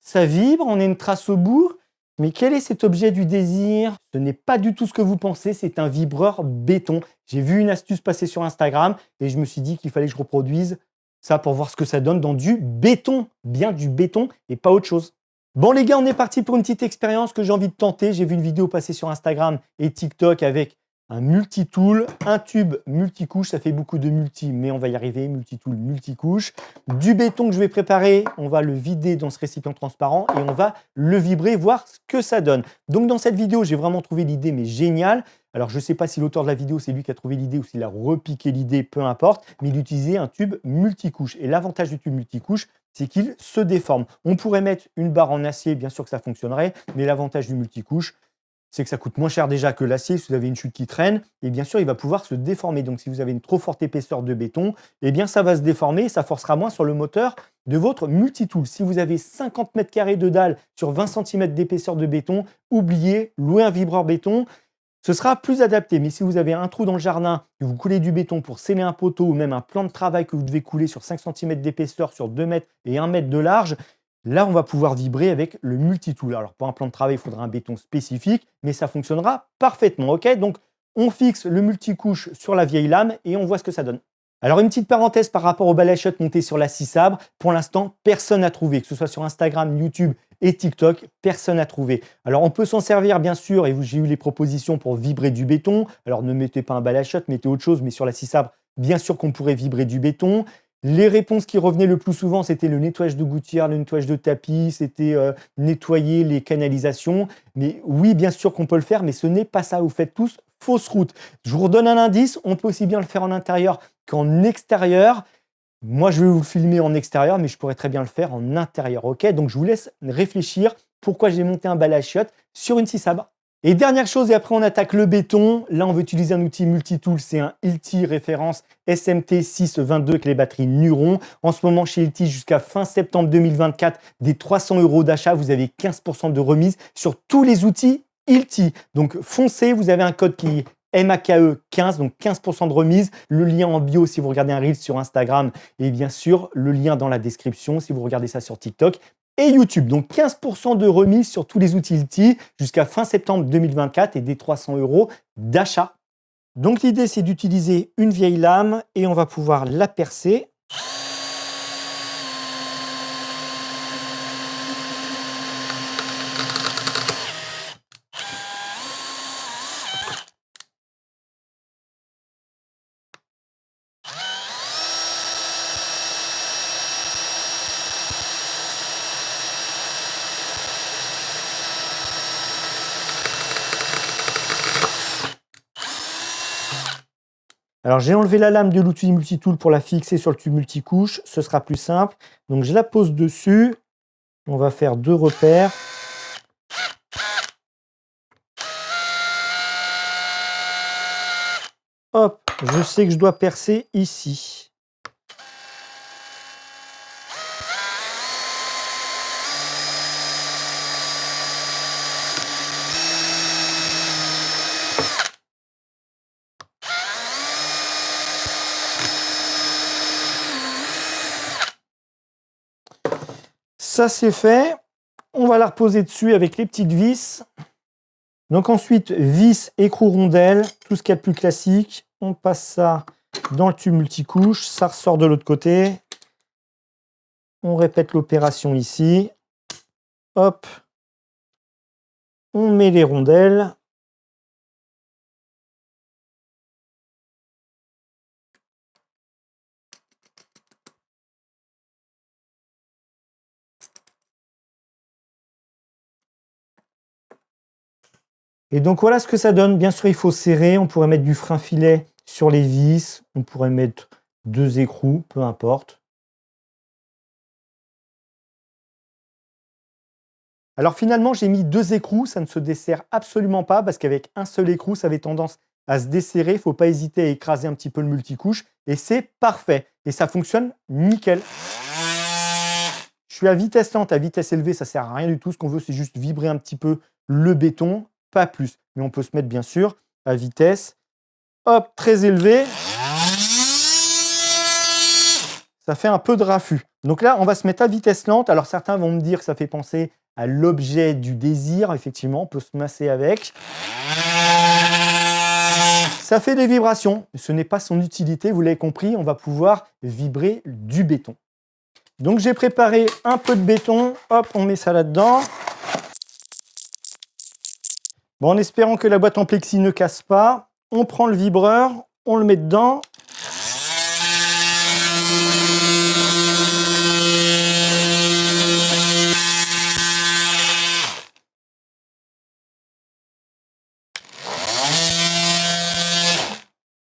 Ça vibre, on a une trace au bout. Mais quel est cet objet du désir? Ce n'est pas du tout ce que vous pensez, c'est un vibreur béton. J'ai vu une astuce passer sur Instagram et je me suis dit qu'il fallait que je reproduise ça pour voir ce que ça donne dans du béton. Bien du béton et pas autre chose. Bon les gars, on est parti pour une petite expérience que j'ai envie de tenter. J'ai vu une vidéo passer sur Instagram et TikTok avec un multi-tool, un tube multicouche, ça fait beaucoup de multi, mais on va y arriver, multi-tool, multicouche. Du béton que je vais préparer, on va le vider dans ce récipient transparent et on va le vibrer, voir ce que ça donne. Donc dans cette vidéo, j'ai vraiment trouvé l'idée, mais géniale. Alors je ne sais pas si l'auteur de la vidéo, c'est lui qui a trouvé l'idée ou s'il a repiqué l'idée, peu importe, mais il utilisait un tube multicouche. Et l'avantage du tube multicouche, c'est qu'il se déforme. On pourrait mettre une barre en acier, bien sûr que ça fonctionnerait, mais l'avantage du multicouche, c'est que ça coûte moins cher déjà que l'acier si vous avez une chute qui traîne. Et bien sûr, il va pouvoir se déformer. Donc, si vous avez une trop forte épaisseur de béton, eh bien, ça va se déformer et ça forcera moins sur le moteur de votre multitool. Si vous avez 50 mètres carrés de dalle sur 20 cm d'épaisseur de béton, oubliez, louez un vibreur béton. Ce sera plus adapté. Mais si vous avez un trou dans le jardin, que vous coulez du béton pour sceller un poteau ou même un plan de travail que vous devez couler sur 5 cm d'épaisseur, sur 2 mètres et 1 mètre de large, là, on va pouvoir vibrer avec le multitool. Alors, pour un plan de travail, il faudra un béton spécifique, mais ça fonctionnera parfaitement. OK? Donc, on fixe le multicouche sur la vieille lame et on voit ce que ça donne. Alors, une petite parenthèse par rapport au balai à chiottes monté sur la scie sabre. Pour l'instant, personne n'a trouvé, que ce soit sur Instagram, YouTube et TikTok, personne n'a trouvé. Alors, on peut s'en servir, bien sûr, et j'ai eu les propositions pour vibrer du béton. Alors, ne mettez pas un balai à chiottes, mettez autre chose, mais sur la scie sabre, bien sûr qu'on pourrait vibrer du béton. Les réponses qui revenaient le plus souvent, c'était le nettoyage de gouttières, le nettoyage de tapis, c'était nettoyer les canalisations. Mais oui, bien sûr qu'on peut le faire, mais ce n'est pas ça. Vous faites tous fausse route. Je vous redonne un indice, on peut aussi bien le faire en intérieur qu'en extérieur. Moi, je vais vous le filmer en extérieur, mais je pourrais très bien le faire en intérieur. OK? Donc, je vous laisse réfléchir pourquoi j'ai monté un balai à chiottes sur une scie sabre. Et dernière chose, et après on attaque le béton. Là, on veut utiliser un outil multitool, c'est un Hilti référence SMT 622 avec les batteries Nuron. En ce moment, chez Hilti, jusqu'à fin septembre 2024, des 300 € d'achat, vous avez 15% de remise sur tous les outils Hilti. Donc, foncez, vous avez un code qui est MAKE 15, donc 15% de remise. Le lien en bio si vous regardez un reel sur Instagram et bien sûr, le lien dans la description si vous regardez ça sur TikTok et YouTube. Donc 15% de remise sur tous les outils Hilti jusqu'à fin septembre 2024 et des 300 € d'achat. Donc l'idée, c'est d'utiliser une vieille lame et on va pouvoir la percer. Alors j'ai enlevé la lame de l'outil multitool pour la fixer sur le tube multicouche, ce sera plus simple. Donc je la pose dessus, on va faire 2 repères. Hop, je sais que je dois percer ici. Ça c'est fait. On va la reposer dessus avec les petites vis. Donc ensuite, vis, écrou, rondelle, tout ce qu'il y a de plus classique. On passe ça dans le tube multicouche. Ça ressort de l'autre côté. On répète l'opération ici. Hop. On met les rondelles. Et donc voilà ce que ça donne. Bien sûr, il faut serrer. On pourrait mettre du frein filet sur les vis. On pourrait mettre 2 écrous, peu importe. Alors finalement, j'ai mis 2 écrous. Ça ne se dessert absolument pas parce qu'avec un seul écrou, ça avait tendance à se desserrer. Il ne faut pas hésiter à écraser un petit peu le multicouche. Et c'est parfait. Et ça fonctionne nickel. Je suis à vitesse lente, à vitesse élevée, ça ne sert à rien du tout. Ce qu'on veut, c'est juste vibrer un petit peu le béton, pas plus. Mais on peut se mettre, bien sûr, à vitesse, hop, très élevée. ça fait un peu de raffut. Donc là, on va se mettre à vitesse lente. Alors certains vont me dire que ça fait penser à l'objet du désir. Effectivement, on peut se masser avec. Ça fait des vibrations. Ce n'est pas son utilité, vous l'avez compris. On va pouvoir vibrer du béton. Donc j'ai préparé un peu de béton. Hop, on met ça là-dedans. Bon, en espérant que la boîte en plexi ne casse pas, on prend le vibreur, on le met dedans.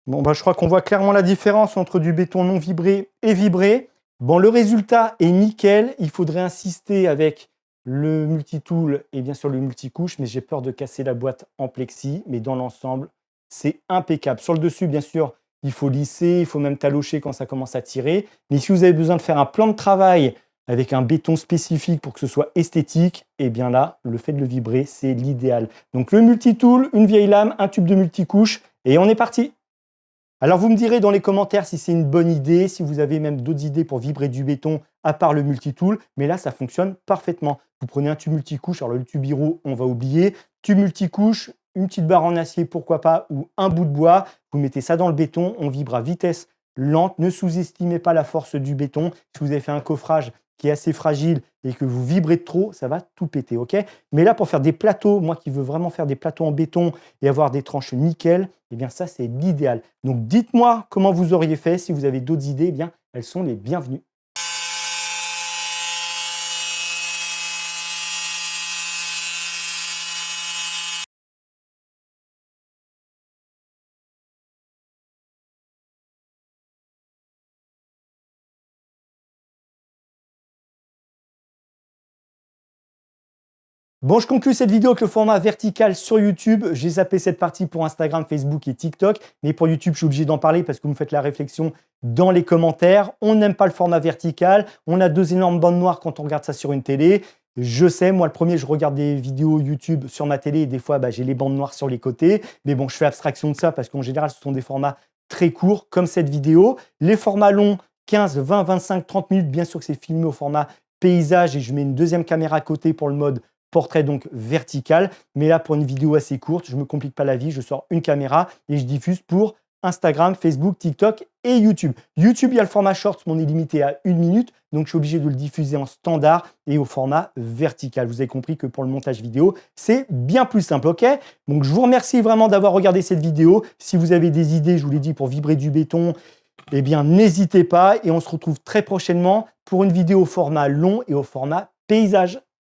Bon, bah, je crois qu'on voit clairement la différence entre du béton non vibré et vibré. Bon, le résultat est nickel. Il faudrait insister avec le multitool et bien sûr le multicouche, mais j'ai peur de casser la boîte en plexi. Mais dans l'ensemble, c'est impeccable. Sur le dessus, bien sûr, il faut lisser, il faut même talocher quand ça commence à tirer. Mais si vous avez besoin de faire un plan de travail avec un béton spécifique pour que ce soit esthétique, eh bien là, le fait de le vibrer, c'est l'idéal. Donc le multitool, une vieille lame, un tube de multicouche et on est parti. Alors vous me direz dans les commentaires si c'est une bonne idée, si vous avez même d'autres idées pour vibrer du béton à part le multitool, mais là ça fonctionne parfaitement. Vous prenez un tube multicouche, alors le tube Hiro on va oublier, tube multicouche, une petite barre en acier pourquoi pas, ou un bout de bois, vous mettez ça dans le béton, on vibre à vitesse lente, ne sous-estimez pas la force du béton. Si vous avez fait un coffrage qui est assez fragile et que vous vibrez de trop, ça va tout péter, ok? Mais là, pour faire des plateaux, moi qui veux vraiment faire des plateaux en béton et avoir des tranches nickel, eh bien ça, c'est l'idéal. Donc dites-moi comment vous auriez fait. Si vous avez d'autres idées, eh bien elles sont les bienvenues. Bon, je conclue cette vidéo avec le format vertical sur YouTube. J'ai zappé cette partie pour Instagram, Facebook et TikTok. Mais pour YouTube, je suis obligé d'en parler parce que vous me faites la réflexion dans les commentaires. On n'aime pas le format vertical. On a deux énormes bandes noires quand on regarde ça sur une télé. Je sais, moi le premier, je regarde des vidéos YouTube sur ma télé et des fois, j'ai les bandes noires sur les côtés. Mais bon, je fais abstraction de ça parce qu'en général, ce sont des formats très courts comme cette vidéo. Les formats longs, 15, 20, 25, 30 minutes, bien sûr que c'est filmé au format paysage et je mets une deuxième caméra à côté pour le mode portrait donc vertical. Mais là, pour une vidéo assez courte, je ne me complique pas la vie, je sors une caméra et je diffuse pour Instagram, Facebook, TikTok et YouTube. YouTube, il y a le format short, mais on est limité à 1 minute, donc je suis obligé de le diffuser en standard et au format vertical. Vous avez compris que pour le montage vidéo, c'est bien plus simple, ok? Donc je vous remercie vraiment d'avoir regardé cette vidéo. Si vous avez des idées, je vous l'ai dit, pour vibrer du béton, eh bien n'hésitez pas et on se retrouve très prochainement pour une vidéo au format long et au format paysage.